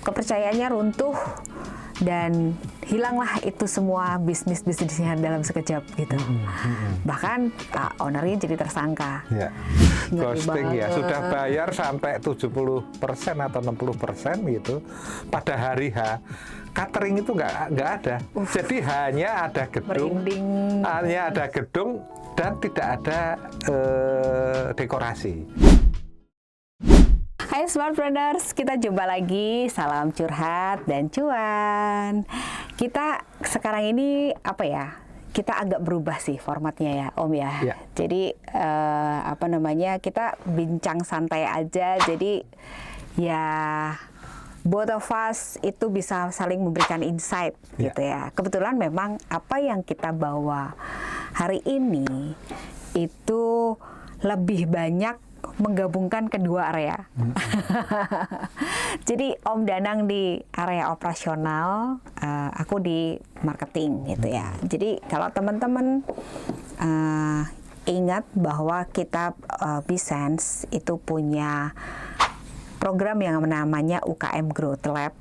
kepercayaannya runtuh dan hilanglah itu semua bisnisnya dalam sekejap gitu. Bahkan ownernya jadi tersangka. Ya. Ghosting ya, sudah bayar sampai 70% atau 60% gitu. Pada hari H, catering itu nggak ada. Jadi hanya ada gedung, dan tidak ada dekorasi. Hai Smartpreneurs, kita jumpa lagi. Salam curhat dan cuan. Kita sekarang ini kita agak berubah sih formatnya ya, Om ya. Ya. Jadi kita bincang santai aja. Jadi ya both of us itu bisa saling memberikan insight gitu ya. Kebetulan memang apa yang kita bawa hari ini itu lebih banyak menggabungkan kedua area. Jadi Om Danang di area operasional, aku di marketing gitu ya. Jadi kalau teman-teman ingat bahwa kita Bisense itu punya program yang namanya UKM Growth Lab.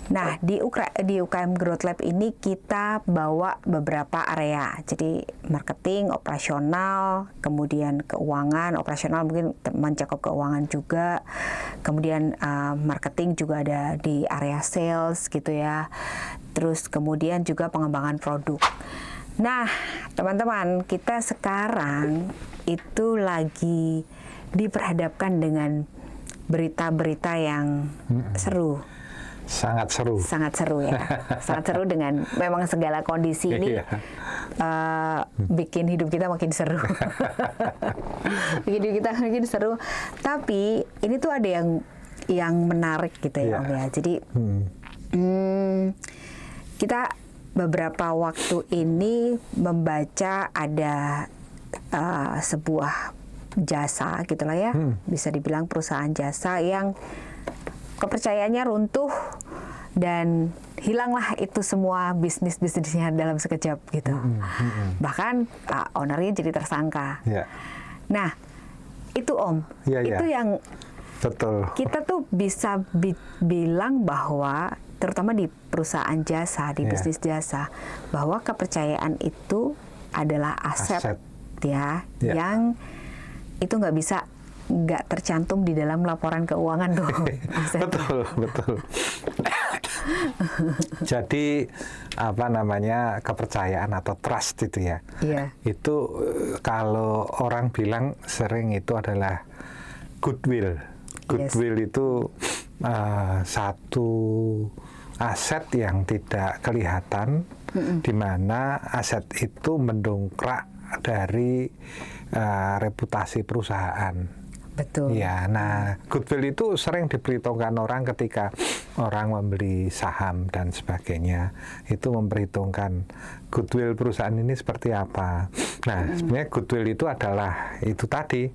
Nah, di UKM Growth Lab ini kita bawa beberapa area. Jadi marketing, operasional, kemudian keuangan. Operasional mungkin mencakup keuangan juga. Kemudian marketing juga ada di area sales gitu ya. Terus kemudian juga pengembangan produk. Nah, teman-teman, kita sekarang itu lagi diperhadapkan dengan berita-berita yang seru. Sangat seru. Sangat seru ya. Sangat seru dengan memang segala kondisi ini bikin hidup kita makin seru. Bikin hidup kita makin seru. Tapi ini tuh ada yang menarik gitu ya, Om ya. Jadi kita beberapa waktu ini membaca ada sebuah jasa gitulah ya. Bisa dibilang perusahaan jasa yang kepercayaannya runtuh dan hilanglah itu semua bisnisnya dalam sekejap gitu. Bahkan ownernya jadi tersangka. Nah, itu Om, itu yang betul. Kita tuh bisa bilang bahwa terutama di perusahaan jasa, di bisnis jasa, bahwa kepercayaan itu adalah aset. Yang itu nggak tercantum di dalam laporan keuangan dong. Betul. Jadi kepercayaan atau trust itu ya. Itu kalau orang bilang sering itu adalah goodwill. Goodwill itu satu aset yang tidak kelihatan, di mana aset itu mendongkrak dari reputasi perusahaan. Betul. Ya, nah goodwill itu sering diperhitungkan orang ketika orang membeli saham dan sebagainya. Itu memperhitungkan goodwill perusahaan ini seperti apa. Nah, sebenarnya goodwill itu adalah itu tadi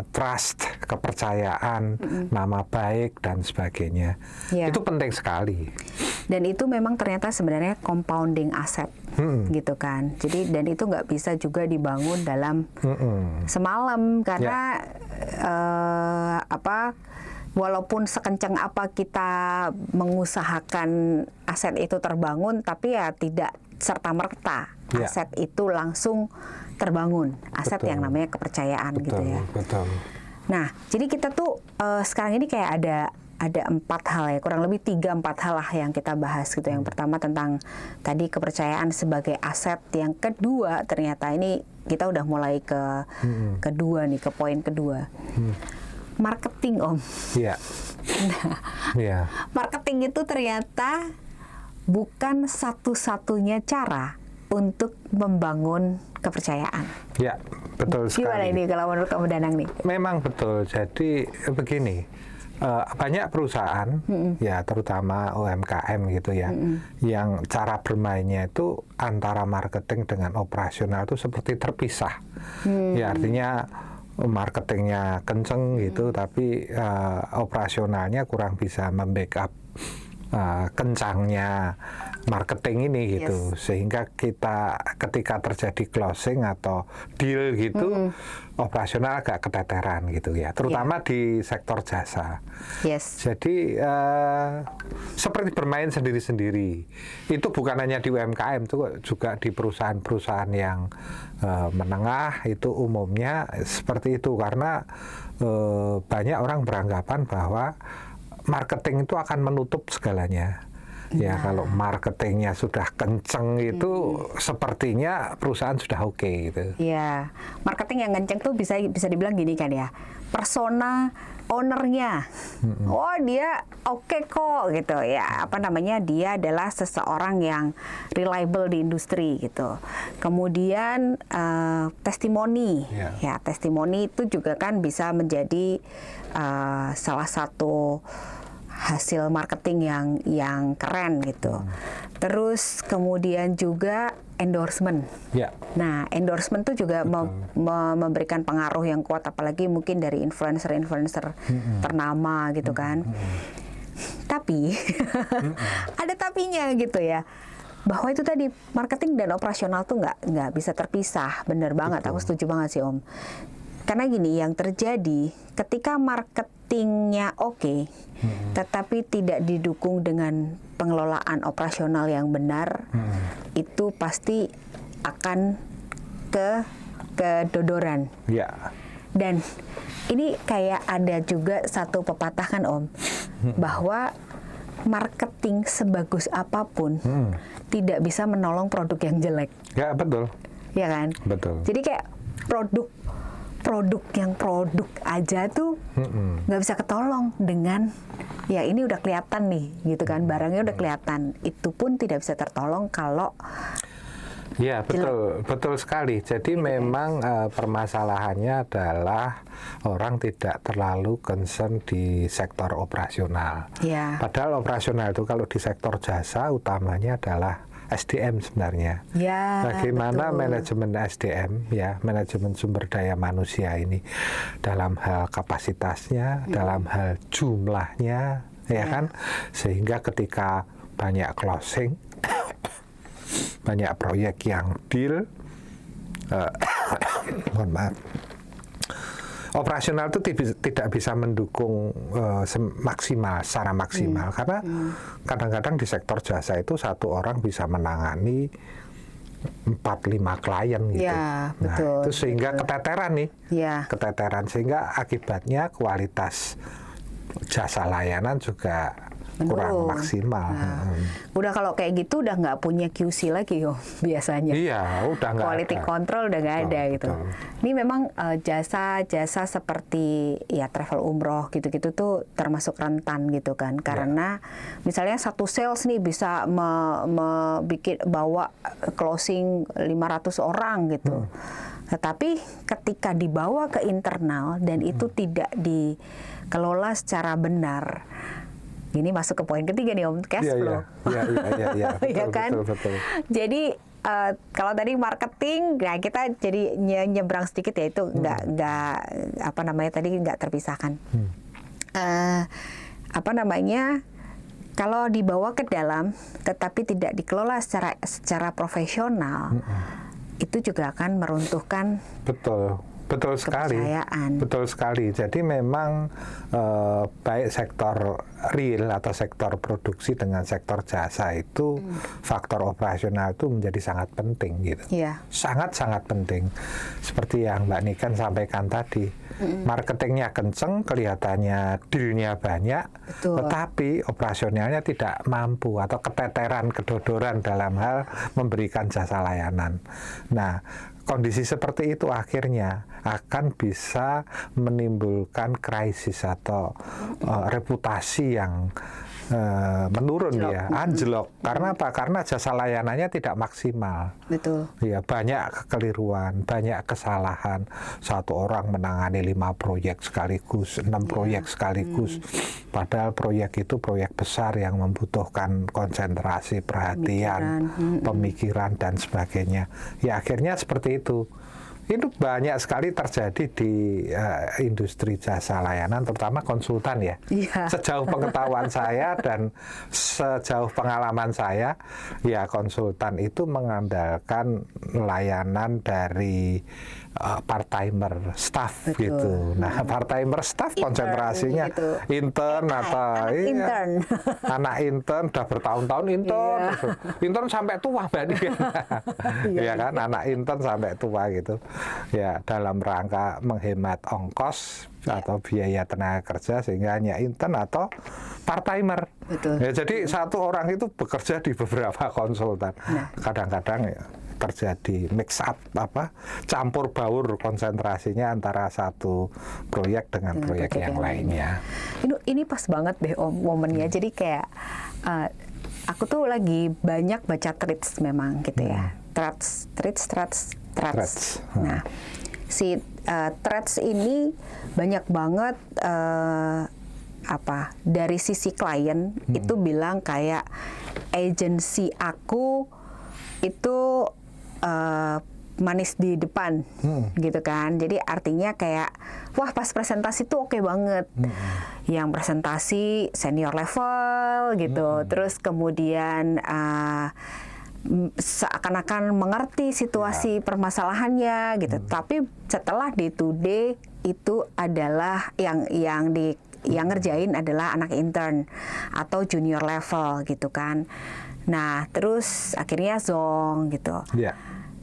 trust, kepercayaan, nama baik dan sebagainya. Itu penting sekali. Dan itu memang ternyata sebenarnya compounding asset, gitu kan. Jadi dan itu nggak bisa juga dibangun dalam semalam karena walaupun sekencang apa kita mengusahakan aset itu terbangun, tapi ya tidak serta-merta aset itu langsung terbangun. Aset yang namanya kepercayaan gitu ya. Betul. Nah, jadi kita tuh sekarang ini kayak ada 4 hal ya, kurang lebih 3-4 hal lah yang kita bahas gitu. Yang pertama tentang tadi kepercayaan sebagai aset. Yang kedua ternyata ini kita udah mulai ke kedua nih, ke poin kedua. Marketing, Om. Marketing itu ternyata bukan satu-satunya cara untuk membangun kepercayaan. Ya, betul sekali. Gimana ini kalau menurut Om Danang nih? Memang betul. Jadi begini. Banyak perusahaan ya terutama UMKM gitu ya yang cara bermainnya itu antara marketing dengan operasional itu seperti terpisah. Ya artinya marketingnya kenceng gitu tapi operasionalnya kurang bisa membackup kencangnya marketing ini gitu, sehingga kita ketika terjadi closing atau deal gitu operasional agak keteteran gitu ya, terutama di sektor jasa. Jadi seperti bermain sendiri-sendiri. Itu bukan hanya di UMKM, itu juga di perusahaan-perusahaan yang menengah itu umumnya seperti itu, karena banyak orang beranggapan bahwa marketing itu akan menutup segalanya. Ya, kalau marketingnya sudah kenceng itu sepertinya perusahaan sudah oke gitu. Ya, marketing yang kenceng tuh bisa dibilang gini kan ya, persona ownernya, oh dia oke kok gitu ya, apa namanya, dia adalah seseorang yang reliable di industri gitu. Kemudian testimoni, ya testimoni itu juga kan bisa menjadi salah satu hasil marketing yang keren gitu. Terus kemudian juga endorsement. Nah, endorsement itu juga memberikan pengaruh yang kuat, apalagi mungkin dari influencer ternama gitu kan. Tapi ada tapinya gitu ya, bahwa itu tadi marketing dan operasional tuh nggak bisa terpisah. Bener banget, aku setuju banget sih Om. Karena gini, yang terjadi ketika marketingnya oke, tetapi tidak didukung dengan pengelolaan operasional yang benar, itu pasti akan kedodoran. Dan ini kayak ada juga satu pepatah kan Om, bahwa marketing sebagus apapun tidak bisa menolong produk yang jelek. Ya, betul. Ya kan? Betul. Jadi kayak produk aja tuh nggak bisa ketolong dengan ya ini udah kelihatan nih gitu kan, barangnya udah kelihatan, itu pun tidak bisa tertolong kalau ya betul sekali. Jadi memang permasalahannya adalah orang tidak terlalu concern di sektor operasional. Padahal operasional itu kalau di sektor jasa utamanya adalah SDM sebenarnya. Bagaimana manajemen SDM, ya manajemen sumber daya manusia ini dalam hal kapasitasnya, dalam hal jumlahnya, ya kan, sehingga ketika banyak closing, banyak proyek yang deal, mohon maaf, operasional itu tidak bisa mendukung secara maksimal, karena kadang-kadang di sektor jasa itu satu orang bisa menangani 4-5 klien gitu. Itu sehingga keteteran nih, keteteran, sehingga akibatnya kualitas jasa layanan juga kurang maksimal. Udah kalau kayak gitu udah nggak punya QC lagi biasanya. Udah nggak. Quality control udah nggak ada gitu. Ini memang jasa-jasa seperti ya travel umroh gitu-gitu tuh termasuk rentan gitu kan, karena misalnya satu sales nih bisa bawa closing 500 orang gitu. Tetapi ketika dibawa ke internal dan itu tidak dikelola secara benar, ini masuk ke poin ketiga nih Om, cash flow. Betul, kan? betul. Jadi kalau tadi marketing, nah kita jadi nyebrang sedikit ya, itu nggak apa namanya tadi nggak terpisahkan. Kalau dibawa ke dalam, tetapi tidak dikelola secara profesional, itu juga akan meruntuhkan. Betul sekali. Jadi memang baik sektor real atau sektor produksi dengan sektor jasa itu faktor operasional itu menjadi sangat penting gitu. Sangat-sangat penting. Seperti yang Mbak Niken sampaikan tadi, marketingnya kenceng, kelihatannya dealnya banyak, tetapi operasionalnya tidak mampu atau keteteran, kedodoran dalam hal memberikan jasa layanan. Nah, kondisi seperti itu akhirnya akan bisa menimbulkan krisis atau reputasi yang menurun, anjlok. Karena apa? Karena jasa layanannya tidak maksimal. Ya, banyak kekeliruan, banyak kesalahan. Satu orang menangani 5 proyek sekaligus, 6 proyek sekaligus. Padahal proyek itu proyek besar yang membutuhkan konsentrasi, perhatian, pemikiran dan sebagainya. Ya akhirnya seperti itu. Itu banyak sekali terjadi di industri jasa layanan, terutama konsultan ya. Iya. Sejauh pengetahuan saya dan sejauh pengalaman saya, ya konsultan itu mengandalkan layanan dari part-timer staff. Betul. Gitu. Nah, part-timer staff Intern, konsentrasinya gitu. intern atau anak intern. anak intern udah bertahun-tahun intern, Iya. intern sampai tua Mbak Dian. Ya kan, anak intern sampai tua gitu. Ya, dalam rangka menghemat ongkos atau biaya tenaga kerja sehingga hanya intern atau part-timer. Betul. Ya, jadi satu orang itu bekerja di beberapa konsultan. Kadang-kadang ya, terjadi mix up campur baur konsentrasinya antara satu proyek dengan proyek yang lainnya. Ini pas banget deh Om momennya. Jadi kayak aku tuh lagi banyak baca threads memang gitu ya. Threads. Nah, si threads ini banyak banget dari sisi klien itu bilang kayak agensi aku itu manis di depan gitu kan. Jadi artinya kayak wah pas presentasi tuh oke banget. Yang presentasi senior level gitu. Terus kemudian seakan-akan mengerti situasi permasalahannya gitu. Tapi setelah day to day itu adalah yang ngerjain adalah anak intern atau junior level gitu kan. Nah, terus akhirnya zong gitu. Yeah.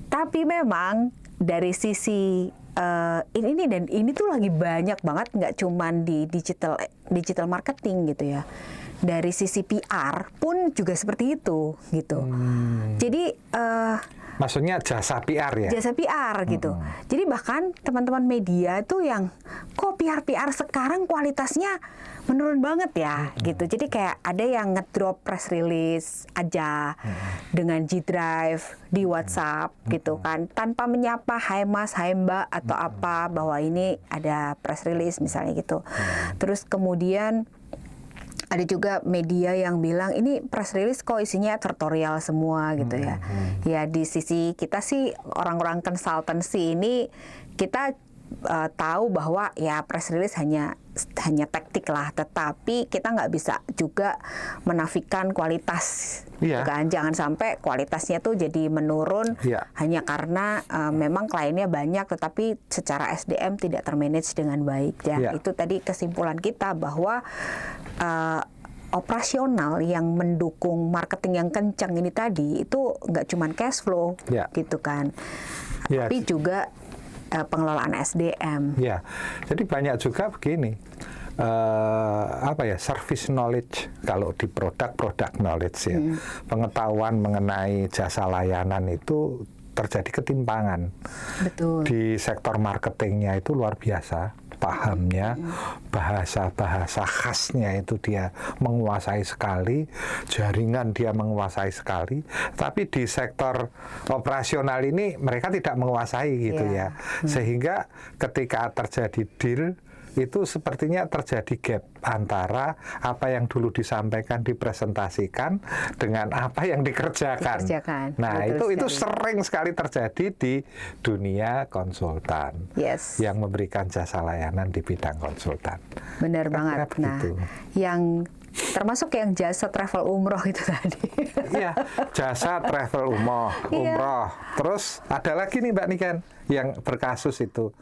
Tapi memang dari sisi ini tuh lagi banyak banget, nggak cuman di digital marketing gitu ya. Dari sisi PR pun juga seperti itu gitu. Jadi maksudnya jasa PR ya? Jasa PR gitu. Jadi bahkan teman-teman media tuh yang kok PR sekarang kualitasnya menurun banget ya gitu. Jadi kayak ada yang ngedrop press release aja dengan G Drive di WhatsApp gitu kan, tanpa menyapa hai Mas, hai Mbak atau apa bahwa ini ada press release misalnya gitu. Terus kemudian ada juga media yang bilang ini press release kok isinya tutorial semua gitu ya. Ya di sisi kita sih orang-orang consultancy ini kita tahu bahwa ya press release hanya taktik lah, tetapi kita nggak bisa juga menafikan kualitas. Kan jangan sampai kualitasnya tuh jadi menurun hanya karena memang kliennya banyak tetapi secara SDM tidak termanage dengan baik ya. Itu tadi kesimpulan kita bahwa operasional yang mendukung marketing yang kencang ini tadi itu nggak cuman cash flow gitu kan, tapi juga pengelolaan SDM. Ya, jadi banyak juga begini, service knowledge kalau di produk knowledge ya, pengetahuan mengenai jasa layanan itu terjadi ketimpangan. Betul. Di sektor marketingnya itu luar biasa. Pahamnya, bahasa-bahasa khasnya itu dia menguasai sekali, jaringan dia menguasai sekali, tapi di sektor operasional ini mereka tidak menguasai gitu ya. Sehingga ketika terjadi deal, itu sepertinya terjadi gap antara apa yang dulu disampaikan, dipresentasikan dengan apa yang dikerjakan. Nah, itu sering sekali terjadi di dunia konsultan yang memberikan jasa layanan di bidang konsultan. Benar banget. Nah, yang termasuk yang jasa travel umroh itu tadi. Iya, jasa travel umroh. Terus ada lagi nih Mbak Niken yang berkasus itu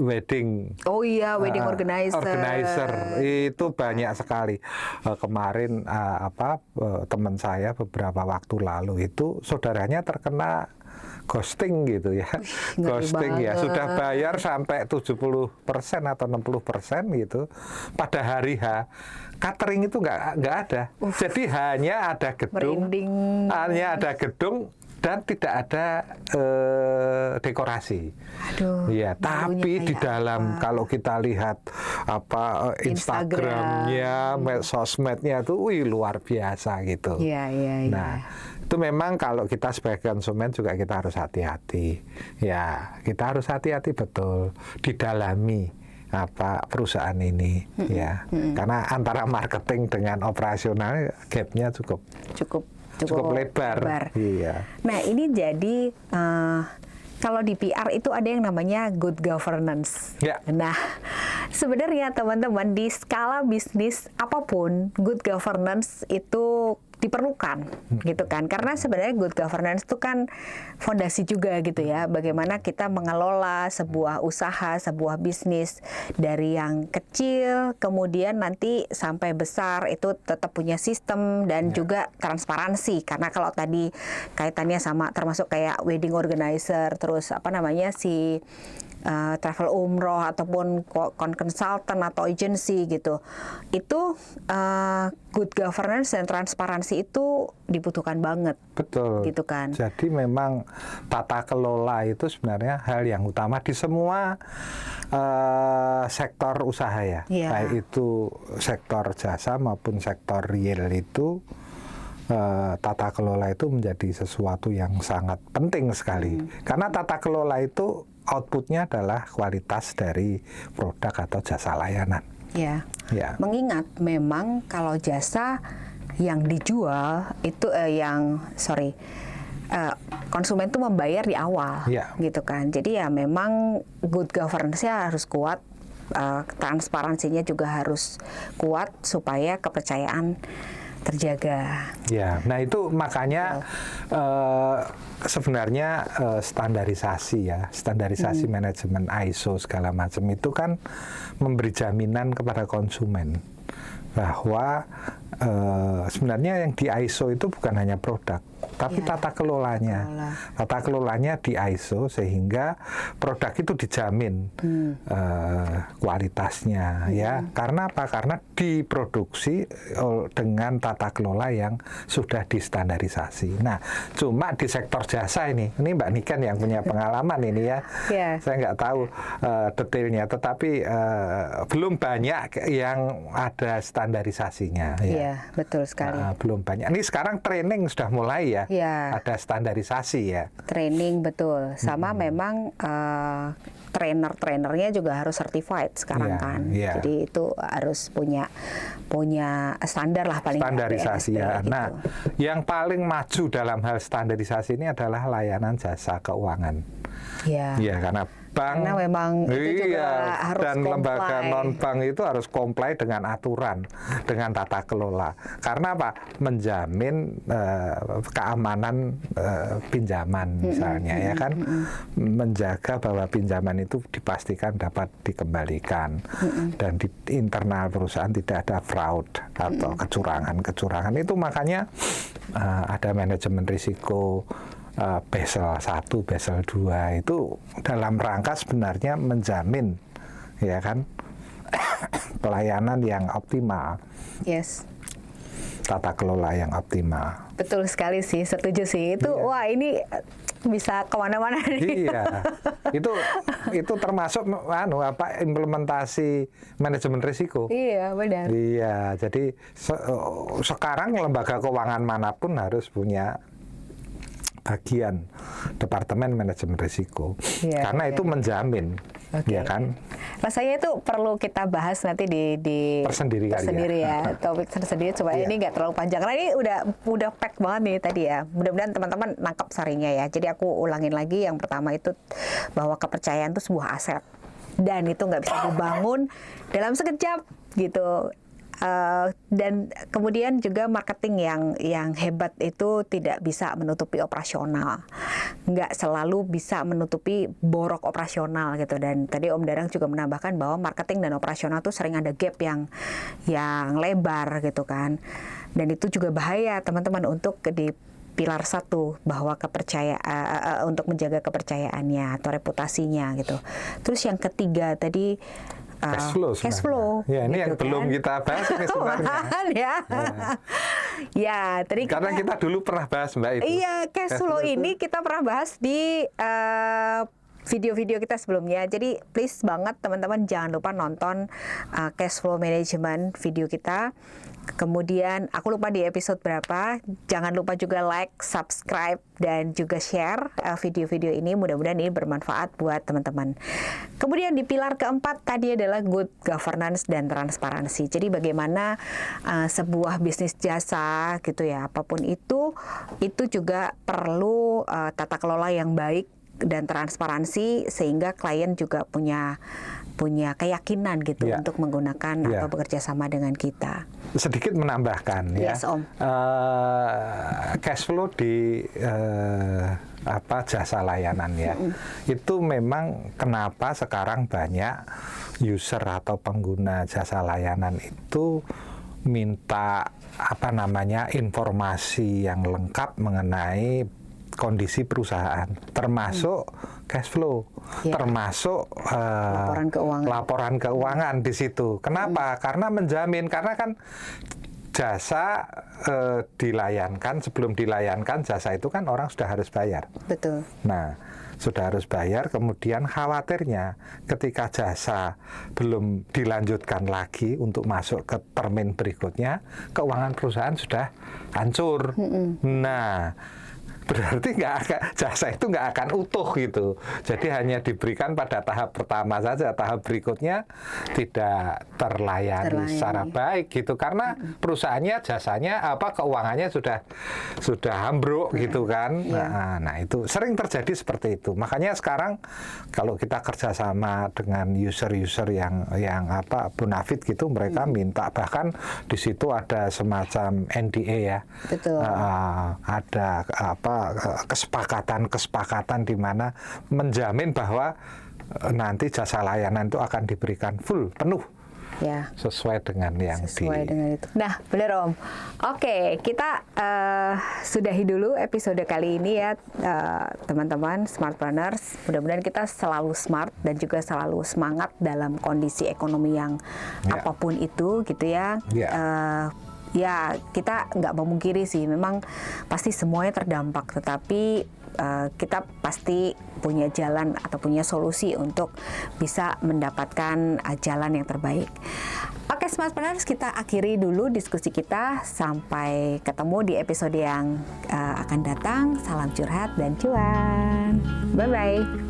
wedding. Oh iya, wedding organizer. Itu banyak sekali. Kemarin teman saya beberapa waktu lalu itu saudaranya terkena ghosting gitu ya. Ghosting ya, sudah bayar sampai 70% atau 60% gitu. Pada hari H, catering itu nggak ada. Jadi hanya ada gedung, dan tidak ada dekorasi. Ya, tapi di dalam kalau kita lihat Instagramnya, sosmednya itu, luar biasa gitu. Nah, itu memang kalau kita sebagai konsumen juga kita harus hati-hati. Ya, kita harus hati-hati betul didalami perusahaan ini ya. Karena antara marketing dengan operasional gapnya cukup lebar. Iya. Nah, ini jadi kalau di PR itu ada yang namanya good governance. Ya. Nah, sebenarnya teman-teman di skala bisnis apapun, good governance itu diperlukan, gitu kan? Karena sebenarnya good governance itu kan fondasi juga gitu ya. Bagaimana kita mengelola sebuah usaha, sebuah bisnis dari yang kecil, kemudian nanti sampai besar itu tetap punya sistem dan juga transparansi. Karena kalau tadi kaitannya sama termasuk kayak wedding organizer, terus apa namanya si travel umroh ataupun consultant atau agency gitu, itu good governance dan transparansi itu dibutuhkan banget. Betul. Gitu kan. Jadi memang tata kelola itu sebenarnya hal yang utama di semua sektor usaha ya. Yeah. Baik itu sektor jasa maupun sektor real itu tata kelola itu menjadi sesuatu yang sangat penting sekali. Karena tata kelola itu outputnya adalah kualitas dari produk atau jasa layanan. Ya. Ya. Mengingat memang kalau jasa yang dijual itu konsumen tuh membayar di awal, Ya. gitu kan. Jadi ya memang good governance-nya harus kuat, transparansinya juga harus kuat supaya kepercayaan terjaga. Ya, nah itu makanya sebenarnya standarisasi manajemen ISO segala macam itu kan memberi jaminan kepada konsumen bahwa sebenarnya yang di ISO itu bukan hanya produk, tapi tata kelolanya. Tata kelolanya di ISO sehingga produk itu dijamin kualitasnya, ya. Karena apa? Karena diproduksi dengan tata kelola yang sudah distandarisasi. Nah, cuma di sektor jasa ini Mbak Niken yang punya pengalaman ini ya. Saya nggak tahu detailnya, tetapi belum banyak yang ada standarisasinya. Ya. Iya, betul sekali. Belum banyak. Ini sekarang training sudah mulai ya. Ada standarisasi ya. Training betul. Sama memang trainer-trainernya juga harus certified sekarang kan. Jadi itu harus punya standar lah paling standarisasi ya. gitu. Nah, yang paling maju dalam hal standarisasi ini adalah layanan jasa keuangan. Ya, karena bank, karena memang itu juga harus dan lembaga non-bank itu harus comply dengan aturan, dengan tata kelola. Karena apa? Menjamin keamanan pinjaman misalnya, ya kan? Menjaga bahwa pinjaman itu dipastikan dapat dikembalikan dan di internal perusahaan tidak ada fraud atau kecurangan. Itu makanya ada manajemen risiko. Basel 1, Basel 2 itu dalam rangka sebenarnya menjamin, ya kan, pelayanan yang optimal. Yes. Tata kelola yang optimal. Betul sekali sih, setuju sih. Itu wah ini bisa kemana-mana nih. Iya, itu termasuk implementasi manajemen risiko. Iya, benar. Iya, jadi sekarang lembaga keuangan manapun harus punya bagian departemen manajemen risiko, karena itu menjamin, ya kan? Rasanya itu perlu kita bahas nanti di tersendiri ya, topik tersendiri supaya ini nggak terlalu panjang. Karena ini udah pack banget nih tadi ya. Mudah-mudahan teman-teman nangkap sarinya ya. Jadi aku ulangin lagi, yang pertama itu bahwa kepercayaan itu sebuah aset dan itu nggak bisa dibangun dalam sekejap gitu. Dan kemudian juga marketing yang hebat itu tidak bisa menutupi operasional, nggak selalu bisa menutupi borok operasional gitu. Dan tadi Om Dadang juga menambahkan bahwa marketing dan operasional tuh sering ada gap yang lebar gitu kan. Dan itu juga bahaya teman-teman untuk di pilar 1 bahwa kepercayaan untuk menjaga kepercayaannya atau reputasinya gitu. Terus yang ketiga tadi cash flow. Ya, ini gitu yang belum kita bahas ini sebenarnya. Ya, tadi karena kita dulu pernah bahas Mbak itu. Iya, cash flow ini kita pernah bahas di video-video kita sebelumnya. Jadi please banget teman-teman jangan lupa nonton cash flow management video kita. Kemudian aku lupa di episode berapa. Jangan lupa juga like, subscribe, dan juga share video-video ini. Mudah-mudahan ini bermanfaat buat teman-teman. Kemudian di pilar keempat tadi adalah good governance dan transparansi. Jadi bagaimana sebuah bisnis jasa gitu ya, apapun itu juga perlu tata kelola yang baik dan transparansi sehingga klien juga punya keyakinan gitu untuk menggunakan atau bekerja sama dengan kita. Sedikit menambahkan ya, Yes, Om. Cash flow di jasa layanan ya, itu memang kenapa sekarang banyak user atau pengguna jasa layanan itu minta informasi yang lengkap mengenai kondisi perusahaan, termasuk cash flow, termasuk laporan keuangan di situ. Kenapa? Karena menjamin, karena kan jasa dilayankan, sebelum dilayankan jasa itu kan orang sudah harus bayar. Betul. Nah, sudah harus bayar, kemudian khawatirnya ketika jasa belum dilanjutkan lagi untuk masuk ke termin berikutnya, keuangan perusahaan sudah hancur. Nah, berarti jasa itu nggak akan utuh gitu. Jadi hanya diberikan pada tahap pertama saja, tahap berikutnya tidak terlayani secara baik gitu. Karena perusahaannya, jasanya, keuangannya sudah ambruk gitu kan. Nah, itu sering terjadi seperti itu. Makanya sekarang kalau kita kerjasama dengan user-user yang bonafit gitu, mereka minta, bahkan di situ ada semacam NDA ya. Betul. Ada kesepakatan di mana menjamin bahwa nanti jasa layanan itu akan diberikan full, penuh, sesuai dengan yang dengan itu. Nah, benar Om. Oke, kita sudahi dulu episode kali ini ya, teman-teman Smartpreneurs. Mudah-mudahan kita selalu smart dan juga selalu semangat dalam kondisi ekonomi yang apapun itu, gitu ya. Ya, kita nggak memungkiri sih, memang pasti semuanya terdampak, tetapi kita pasti punya jalan atau punya solusi untuk bisa mendapatkan jalan yang terbaik. Oke, Smartpreneurs, kita akhiri dulu diskusi kita. Sampai ketemu di episode yang akan datang. Salam curhat dan cuan. Bye-bye.